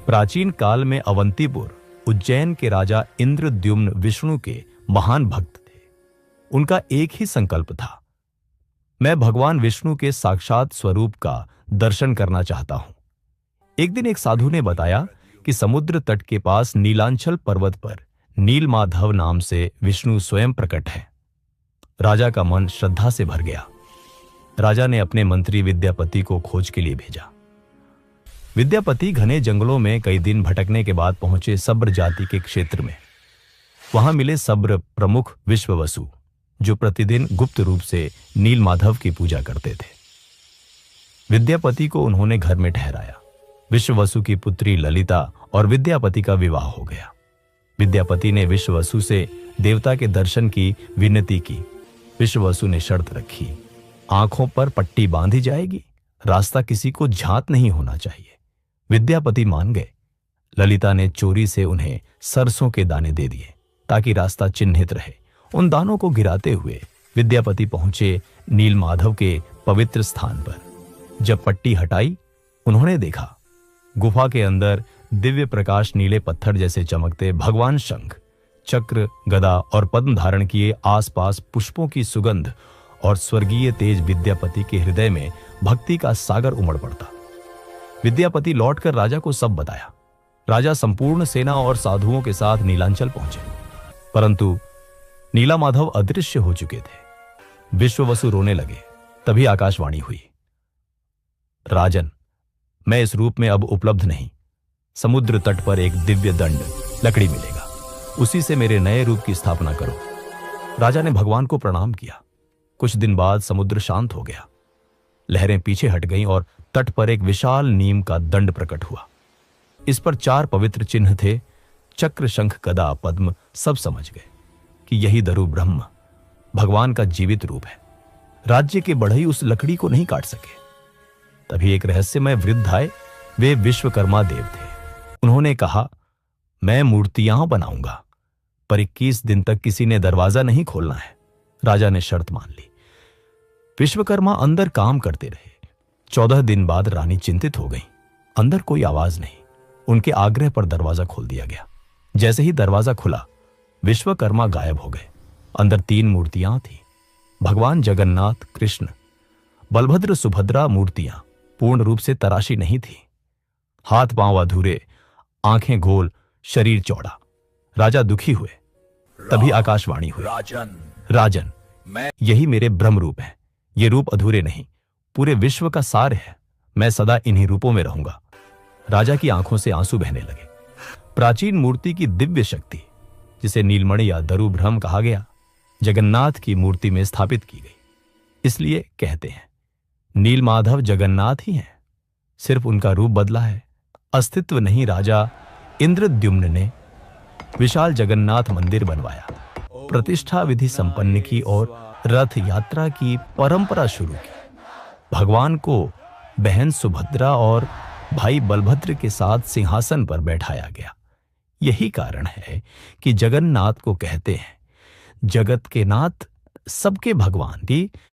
प्राचीन काल में अवंतीपुर उज्जैन के राजा इंद्रद्युम्न विष्णु के महान भक्त थे। उनका एक ही संकल्प था, मैं भगवान विष्णु के साक्षात स्वरूप का दर्शन करना चाहता हूं। एक दिन एक साधु ने बताया कि समुद्र तट के पास नीलांचल पर्वत पर नीलमाधव नाम से विष्णु स्वयं प्रकट है। राजा का मन श्रद्धा से भर गया। राजा ने अपने मंत्री विद्यापति को खोज के लिए भेजा। विद्यापति घने जंगलों में कई दिन भटकने के बाद पहुंचे सब्र जाति के क्षेत्र में। वहां मिले सब्र प्रमुख विश्ववसु, जो प्रतिदिन गुप्त रूप से नीलमाधव की पूजा करते थे। विद्यापति को उन्होंने घर में ठहराया। विश्ववसु की पुत्री ललिता और विद्यापति का विवाह हो गया। विद्यापति ने विश्ववसु से देवता के दर्शन की विनती की। विश्ववसु ने शर्त रखी, आंखों पर पट्टी बांधी जाएगी, रास्ता किसी को झांत नहीं होना चाहिए। विद्यापति मान गए। ललिता ने चोरी से उन्हें सरसों के दाने दे दिए ताकि रास्ता चिन्हित रहे। उन दानों को गिराते हुए विद्यापति पहुंचे नीलमाधव के पवित्र स्थान पर। जब पट्टी हटाई, उन्होंने देखा गुफा के अंदर दिव्य प्रकाश नीले पत्थर जैसे चमकते भगवान शंख, चक्र, गदा और पद्म धारण किए, आसपास पुष्पों की सुगंध और स्वर्गीय तेज। विद्यापति के हृदय में भक्ति का सागर उमड़ पड़ता। विद्यापति लौटकर राजा को सब बताया। राजा संपूर्ण सेना और साधुओं के साथ नीलांचल पहुंचे, परंतु नीलमाधव अदृश्य हो चुके थे। विश्ववसु रोने लगे। तभी आकाशवाणी हुई, राजन, मैं इस रूप में अब उपलब्ध नहीं। समुद्र तट पर एक दिव्य दंड लकड़ी मिलेगा, उसी से मेरे नए रूप की स्थापना करो। राजा ने भगवान को प्रणाम किया। कुछ दिन बाद समुद्र शांत हो गया। लहरें पीछे हट गईं और तट पर एक विशाल नीम का दंड प्रकट हुआ। इस पर 4 पवित्र चिन्ह थे, चक्र, शंख, गदा, पद्म। सब समझ गए कि यही दरु ब्रह्म भगवान का जीवित रूप है। राज्य के बढ़ई उस लकड़ी को नहीं काट सके। तभी एक रहस्यमय वृद्ध आए। वे विश्वकर्मा देव थे। उन्होंने कहा, मैं मूर्तियां बनाऊंगा, पर 21 दिन तक किसी ने दरवाजा नहीं खोलना है। राजा ने शर्त मान ली। विश्वकर्मा अंदर काम करते रहे। 14 दिन बाद रानी चिंतित हो गई। अंदर कोई आवाज नहीं। उनके आग्रह पर दरवाजा खोल दिया गया। जैसे ही दरवाजा खुला, विश्वकर्मा गायब हो गए। अंदर 3 मूर्तियां थीं, भगवान जगन्नाथ, कृष्ण, बलभद्र, सुभद्रा। मूर्तियां पूर्ण रूप से तराशी नहीं थी। हाथ पांव अधूरे, आंखें गोल, शरीर चौड़ा। राजा दुखी हुए। तभी आकाशवाणी हुई, राजन, यही मेरे ब्रह्म रूप है। ये रूप अधूरे नहीं, पूरे विश्व का सार है। मैं सदा इन्हीं रूपों में रहूंगा। राजा की आंखों से आंसू बहने लगे। प्राचीन मूर्ति की दिव्य शक्ति, जिसे नीलमणि या दरु ब्रह्म कहा गया, जगन्नाथ की मूर्ति में स्थापित की गई। इसलिए कहते हैं, नीलमाधव जगन्नाथ ही हैं, सिर्फ उनका रूप बदला है। अस्तित्व नहीं। राजा इंद्रद्युम्न ने विशाल जगन्नाथ मंदिर बनवाया, प्रतिष्ठा विधि संपन्न की और रथ यात्रा की परंपरा शुरू की। भगवान को बहन सुभद्रा और भाई बलभद्र के साथ सिंहासन पर बैठाया गया। यही कारण है कि जगन्नाथ को कहते हैं जगत के नाथ, सबके भगवान की